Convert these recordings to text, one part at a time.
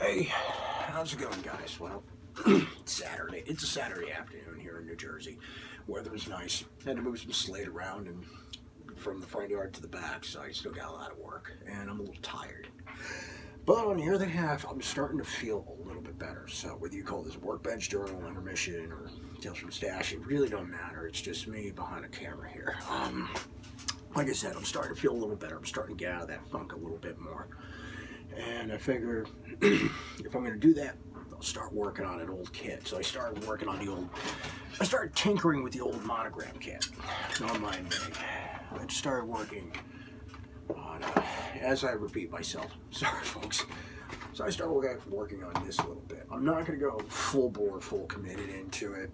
Hey, how's it going, guys? Well, Saturday. It's a Saturday afternoon here in New Jersey. Weather is nice. Had to move some slate around and from the front yard to the back, so I still got a lot of work, and I'm a little tired. But on the other half, I'm starting to feel a little bit better. So whether you call this workbench journal, intermission, or tales from stash, it really don't matter. It's just me behind a camera here. Like I said, I'm starting to feel a little better. I'm starting to get out of that funk a little bit more. And I figure if I'm going to do that, I'll start working on an old kit. So I started working on I started tinkering with the old Monogram kit. Don't mind me. I started working on, as I repeat myself, sorry folks. So I started working on this a little bit. I'm not going to go full bore, full committed into it,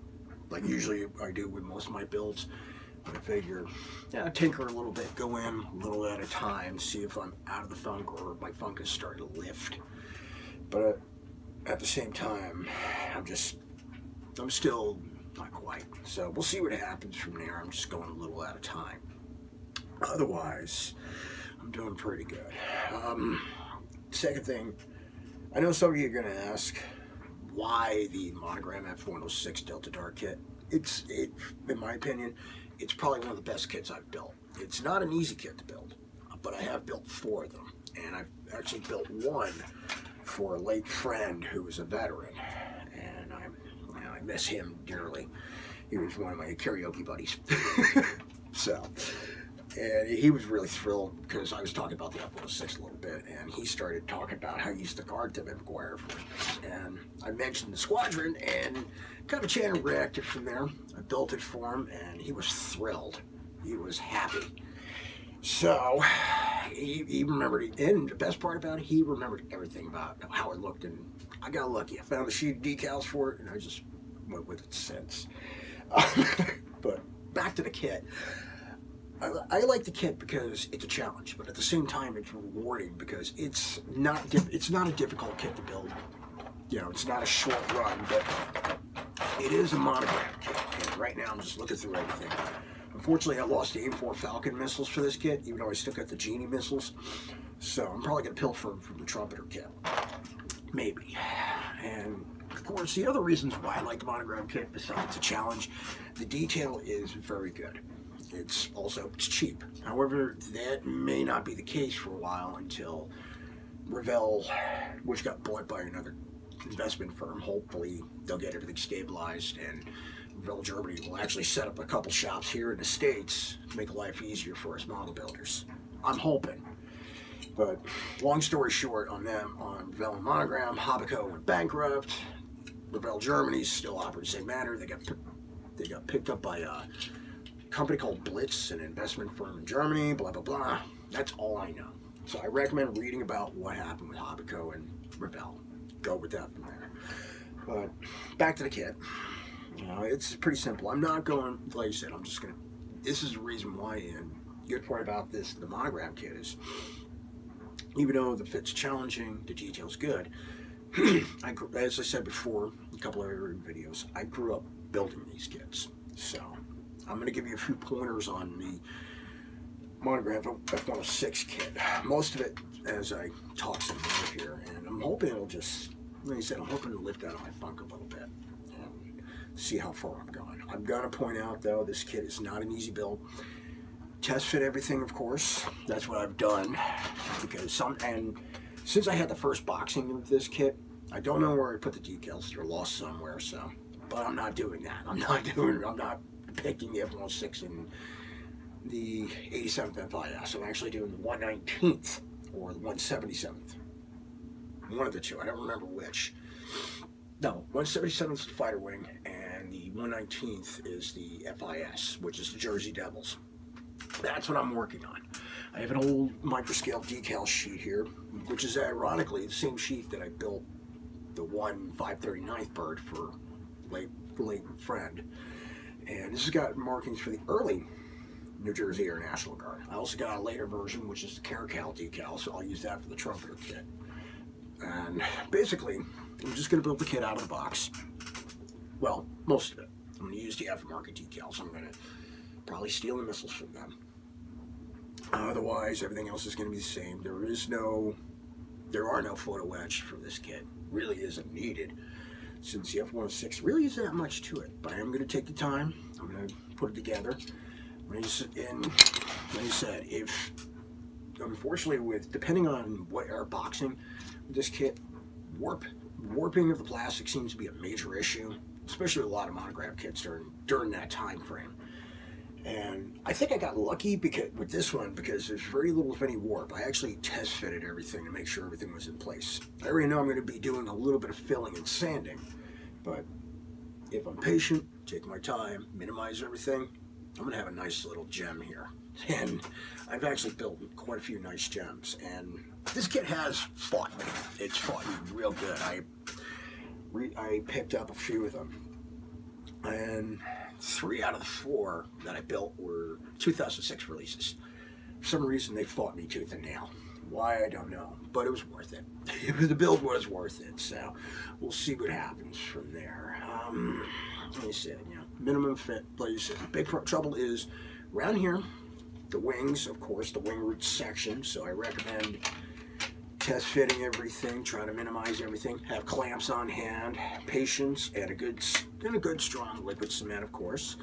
like usually I do with most of my builds. But I figure, yeah, tinker a little bit, go in a little at a time, see if I'm out of the funk or my funk is starting to lift. But at the same time, I'm still not quite. So we'll see what happens from there. I'm just going a little at a time. Otherwise, I'm doing pretty good. Second thing, I know some of you are going to ask why the Monogram F106 Delta Dart kit. In my opinion, it's probably one of the best kits I've built. It's not an easy kit to build, but I have built 4 of them. And I've actually built one for a late friend who was a veteran. And I miss him dearly. He was one of my karaoke buddies. And he was really thrilled because I was talking about the F106 a little bit, and he started talking about how he used to guard Tim McGuire for me. And I mentioned the squadron, and kind of a chain reacted from there. I built it for him, and he was thrilled. He was happy. So he remembered, and the best part about it, he remembered everything about how it looked, and I got lucky. I found the sheet decals for it, and I just went with it since. But back to the kit. I like the kit because it's a challenge, but at the same time it's rewarding because it's not a difficult kit to build. You know, it's not a short run, but it is a Monogram kit. And right now I'm just looking through everything. Unfortunately, I lost the AIM-4 Falcon missiles for this kit, even though I still got the Genie missiles. So I'm probably going to pilfer from the Trumpeter kit. Maybe. And of course, the other reasons why I like the Monogram kit, besides the challenge, the detail is very good. It's cheap. However, that may not be the case for a while until Revell, which got bought by another investment firm, hopefully they'll get everything stabilized, and Revell Germany will actually set up a couple shops here in the States to make life easier for us model builders. I'm hoping. But long story short on them, on Revell and Monogram, Habico went bankrupt. Revell Germany still operates the same manner. They got picked up by a company called Blitz, an investment firm in Germany, blah, blah, blah. That's all I know. So I recommend reading about what happened with Habico and Revell. Go with that from there. But back to the kit. You know, it's pretty simple. I'm not going, like I said, this is the reason why, and the good part about this, the Monogram kit is, even though the fit's challenging, the detail's good, as I said before, a couple of other videos, I grew up building these kits. So I'm going to give you a few pointers on the Monogram F106 kit. Most of it as I talk some more here, and I'm hoping it'll just, like I said, I'm hoping to lift out of my funk a little bit and see how far I'm going. I'm going to point out, though, this kit is not an easy build. Test fit everything, of course. That's what I've done, because and since I had the first boxing of this kit, I don't know where I put the decals. They're lost somewhere, so, but I'm not doing that. I'm not picking the F106 and the 87th FIS. I'm actually doing the 119th or the 177th. One of the two. I don't remember which. No, 177th is the fighter wing, and the 119th is the FIS, which is the Jersey Devils. That's what I'm working on. I have an old microscale decal sheet here, which is ironically the same sheet that I built the 539th bird for late friend. And this has got markings for the early New Jersey Air National Guard. I also got a later version, which is the Caracal decal, so I'll use that for the Trumpeter kit. And basically, I'm just going to build the kit out of the box. Well, most of it. I'm going to use the aftermarket decals. I'm going to probably steal the missiles from them. Otherwise, everything else is going to be the same. There are no photo etch for this kit. really isn't needed, since the F-106 really isn't that much to it. But I am going to take the time. I'm going to put it together. And like I said, if unfortunately depending on what air boxing with this kit, warping of the plastic seems to be a major issue, especially with a lot of Monogram kits during that time frame. And I think I got lucky with this one because there's very little, if any, warp. I actually test fitted everything to make sure everything was in place. I already know I'm going to be doing a little bit of filling and sanding, but if I'm patient, take my time, minimize everything, I'm going to have a nice little gem here. And I've actually built quite a few nice gems, and this kit has fought me. It's fought me real good. I picked up a few of them, and 3 out of the 4 that I built were 2006 releases. For some reason, they fought me tooth and nail. Why, I don't know, but it was worth it. The build was worth it, so we'll see what happens from there. Like I said, minimum fit. Like you said, the big trouble is around here, the wings, of course, the wing root section. So I recommend test fitting everything, try to minimize everything, have clamps on hand, patience, and a good strong liquid cement, of course.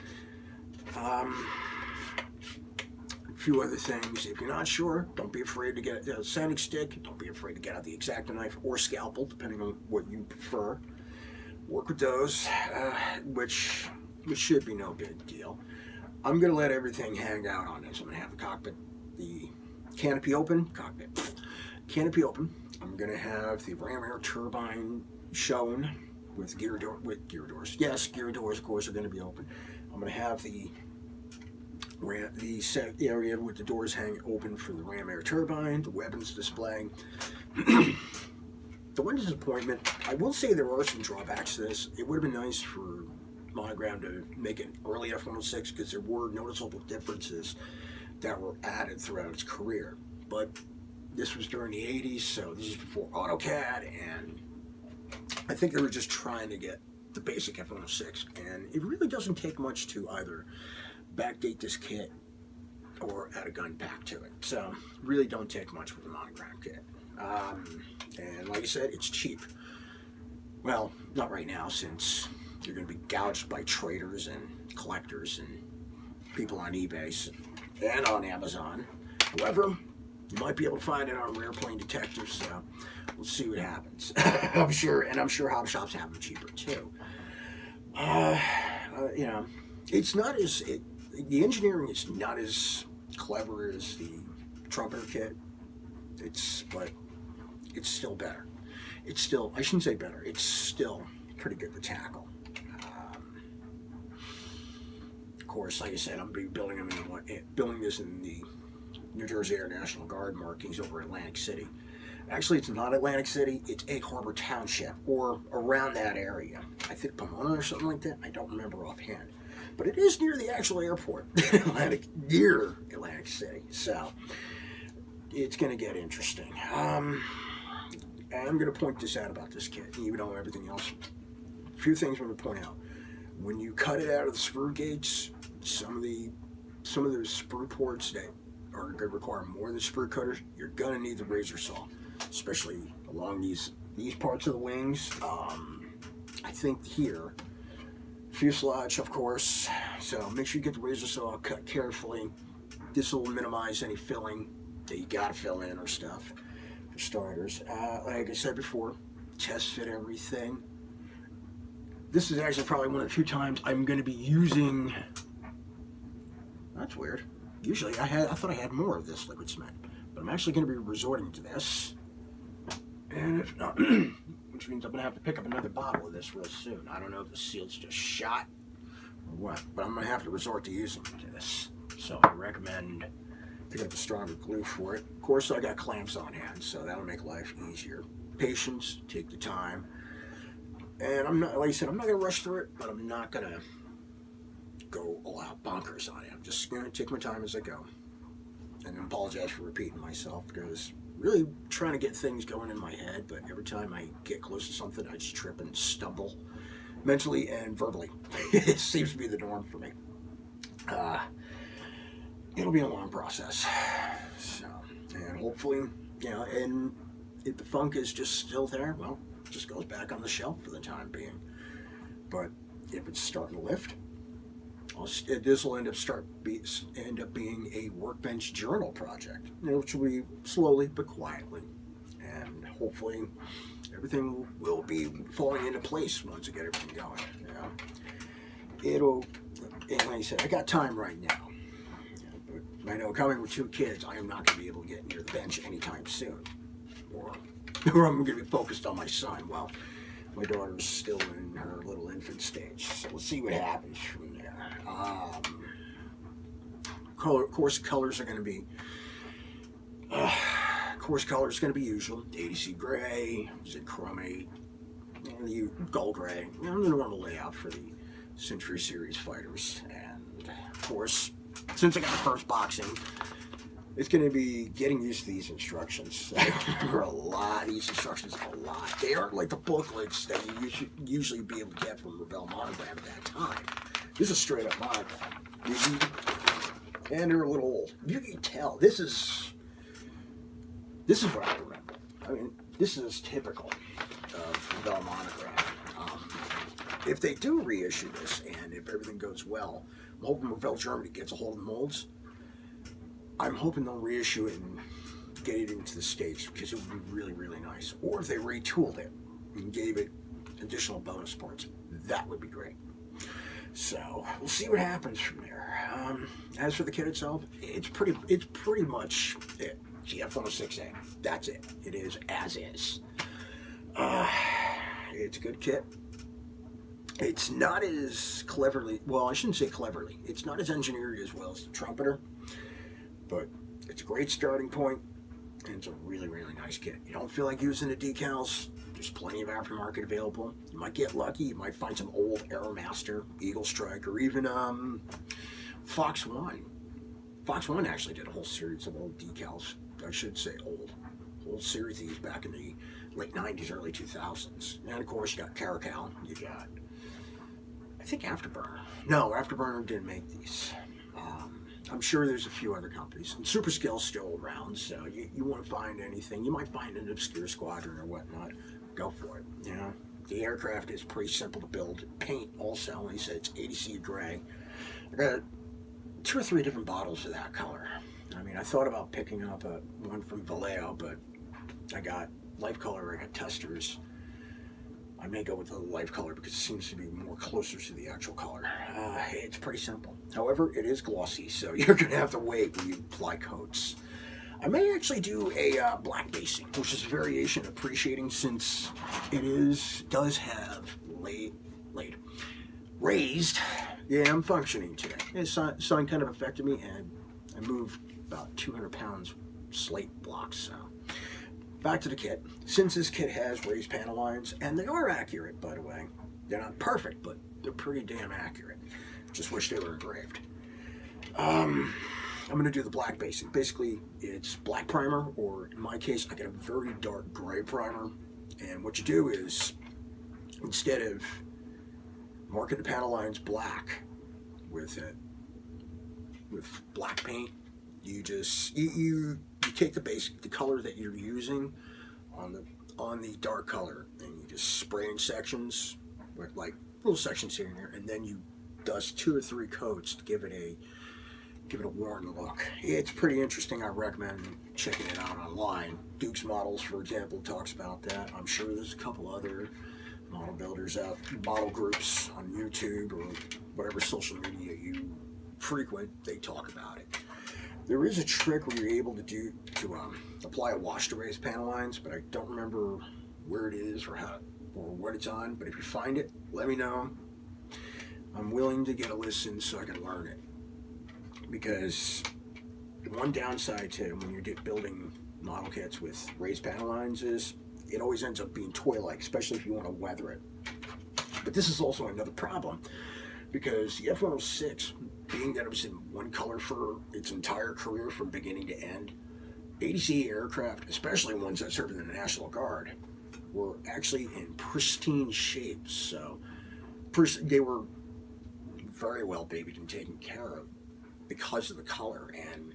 A few other things. If you're not sure, don't be afraid to get a sanding stick. Don't be afraid to get out the X-Acto knife or scalpel, depending on what you prefer. Work with those, which should be no big deal. I'm going to let everything hang out on this. I'm going to have the canopy open. I'm going to have the ram air turbine shown with gear doors. Yes, gear doors, of course, are going to be open. I'm going to have the set area with the doors hang open for the ram air turbine, the weapons display. The one disappointment, I will say there are some drawbacks to this. It would have been nice for Monogram to make an early F-106 because there were noticeable differences that were added throughout its career. But this was during the 80s, so this is before AutoCAD, and I think they were just trying to get the basic F-106, and it really doesn't take much to either backdate this kit or add a gun pack to it. So really don't take much with the Monogram kit. And like I said, it's cheap. Well, not right now, since you're going to be gouged by traders and collectors and people on eBay and on Amazon. However, you might be able to find it on Rare Plane Detectives, so we'll see what happens. I'm sure hobby shops have them cheaper too. It's not as the engineering is not as clever as the trumpeter kit. But it's still better. I shouldn't say better. It's still pretty good to tackle. Of course, like I said, I'm building this in the New Jersey Air National Guard markings over Atlantic City. Actually, it's not Atlantic City. It's Egg Harbor Township, or around that area. I think Pomona or something like that. I don't remember offhand. But it is near the actual airport, near Atlantic City. So it's going to get interesting. I'm going to point this out about this kit, even though everything else. A few things I'm going to point out. When you cut it out of the sprue gates, some of the sprue ports that are going to require more than sprue cutters, you're going to need the razor saw, especially along these parts of the wings. I think here, fuselage, of course. So make sure you get the razor saw cut carefully. This will minimize any filling that you got to fill in or stuff. For starters, like I said before, test fit everything. This is actually probably one of the few times I'm going to be using. That's weird. Usually I thought I had more of this liquid cement, but I'm actually going to be resorting to this, and if not, which means I'm going to have to pick up another bottle of this real soon. I don't know if the seal's just shot or what, but I'm going to have to resort to using this. So I recommend picking up a stronger glue for it. Of course, I got clamps on hand, so that'll make life easier. Patience, take the time. And I'm not, like I said, I'm not going to rush through it, but I'm not going to go all out bonkers on it. I'm just going to take my time as I go. And I apologize for repeating myself, because really trying to get things going in my head, but every time I get close to something, I just trip and stumble, mentally and verbally. It seems to be the norm for me. It'll be a long process. So, and hopefully, and If the funk is just still there, well, it just goes back on the shelf for the time being. But if it's starting to lift, this will end up being a workbench journal project, which will be slowly but quietly, and hopefully everything will be falling into place once I get everything going. It'll, and like I said, I got time right now. But I know coming with 2 kids, I am not going to be able to get near the bench anytime soon, or I'm going to be focused on my son. Well, my daughter's still in her little infant stage, so we'll see what happens from there. Course colors are going to be usual: ADC gray, chromate, and the gold gray, the normal layout for the Century Series fighters. And of course, since I got the first boxing, it's going to be getting used to these instructions. I remember a lot. These instructions are a lot. They aren't like the booklets that you should usually be able to get from Monogram at that time. This is straight up Monogram. And they're a little old. You can tell. This is what I remember. I mean, this is typical of the Monogram. If they do reissue this, and if everything goes well, I'm hoping Revell Germany gets a hold of the molds. I'm hoping they'll reissue it and get it into the States, because it would be really, really nice. Or if they retooled it and gave it additional bonus parts, that would be great. So we'll see what happens from there. As for the kit itself, it's pretty much it. GF106A. That's it. It is as is. It's a good kit. It's not as cleverly, well, I shouldn't say cleverly. It's not as engineered as well as the Trumpeter, but it's a great starting point, and it's a really, really nice kit. You don't feel like using the decals, there's plenty of aftermarket available. You might get lucky, you might find some old Aeromaster, Eagle Strike, or even Fox One. Fox One actually did a whole series of old decals. I should say old. Whole series of these back in the late 90s, early 2000s. And of course, you got Caracal, you got, I think Afterburner. No, Afterburner didn't make these. I'm sure there's a few other companies. And Super Scale's still around, so you want to find anything. You might find an obscure squadron or whatnot. Go for it. The aircraft is pretty simple to build. Paint also, like I said, it's ADC gray. I got 2 or 3 different bottles of that color. I mean, I thought about picking up one from Vallejo, but I got Life Color, I got Testers. I may go with the Life Color because it seems to be more closer to the actual color. It's pretty simple. However, it is glossy, so you're going to have to wait when you apply coats. I may actually do a black basing, which is a variation of appreciating, since it does have raised. Yeah, I'm functioning today. The sun kind of affected me, and I moved about 200 pounds slate blocks, so. Back to the kit. Since this kit has raised panel lines, and they are accurate, by the way. They're not perfect, but they're pretty damn accurate. Just wish they were engraved. I'm going to do the black basing. Basically, it's black primer, or in my case, I get a very dark gray primer. And what you do is, instead of marking the panel lines black with black paint, you just you take the color that you're using on the dark color, and you just spray in sections with like little sections here and there, and then you dust 2 or 3 coats to give it a worn look. It's pretty interesting. I recommend checking it out online. Duke's Models, for example, talks about that. I'm sure there's a couple other model builders out, model groups on YouTube or whatever social media you frequent. They talk about it. There is a trick where you're able to apply a wash to raise panel lines, but I don't remember where it is or what it's on. But if you find it, let me know. I'm willing to get a listen so I can learn it. Because the one downside to when you're building model kits with raised panel lines is it always ends up being toy-like, especially if you want to weather it. But this is also another problem, because the F-106, being that it was in one color for its entire career from beginning to end, ADC aircraft, especially ones that served in the National Guard, were actually in pristine shape. So they were very well babied and taken care of because of the color, and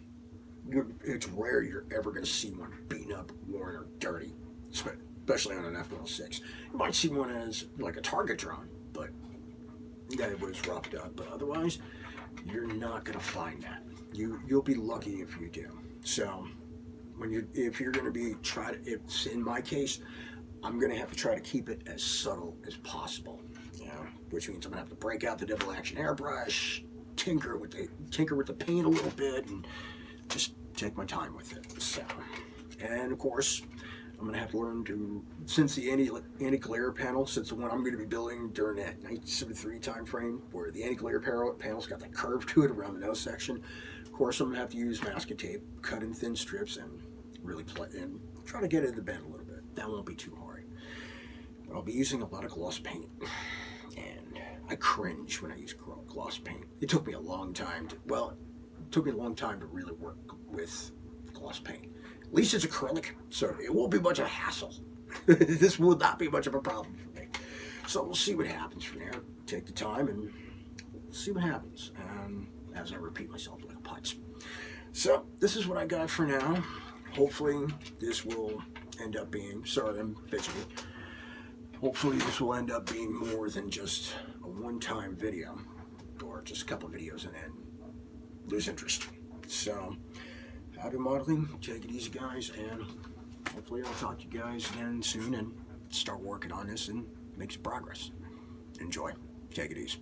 it's rare you're ever going to see one beaten up, worn, or dirty. especially on an F-106. You might see one as like a target drone, but that was roughed up. But otherwise, you're not going to find that. You'll be lucky if you do. So if you're going to be if in my case, I'm going to have to try to keep it as subtle as possible. Which means I'm going to have to break out the double action airbrush, tinker with the paint a little bit, and just take my time with it. So, and of course, I'm going to have to learn to, since the anti-glare panel, since the one I'm going to be building during that 1973 time frame, where the anti-glare panel's got that curve to it around the nose section, of course I'm going to have to use masking tape, cut in thin strips, and really and try to get it in the bend a little bit. That won't be too hard. But I'll be using a lot of gloss paint, and I cringe when I use gloss paint. It took me a long time to really work with gloss paint. At least it's acrylic, so it won't be much of a hassle. This will not be much of a problem for me. So we'll see what happens from there. Take the time and see what happens. And as I repeat myself like a putz. So this is what I got for now. Hopefully this will end up being, sorry I'm fidgety. Hopefully this will end up being more than just a one-time video, or just a couple videos and then lose interest. So, happy modeling, take it easy guys, and hopefully I'll talk to you guys again soon and start working on this and make some progress. Enjoy, take it easy.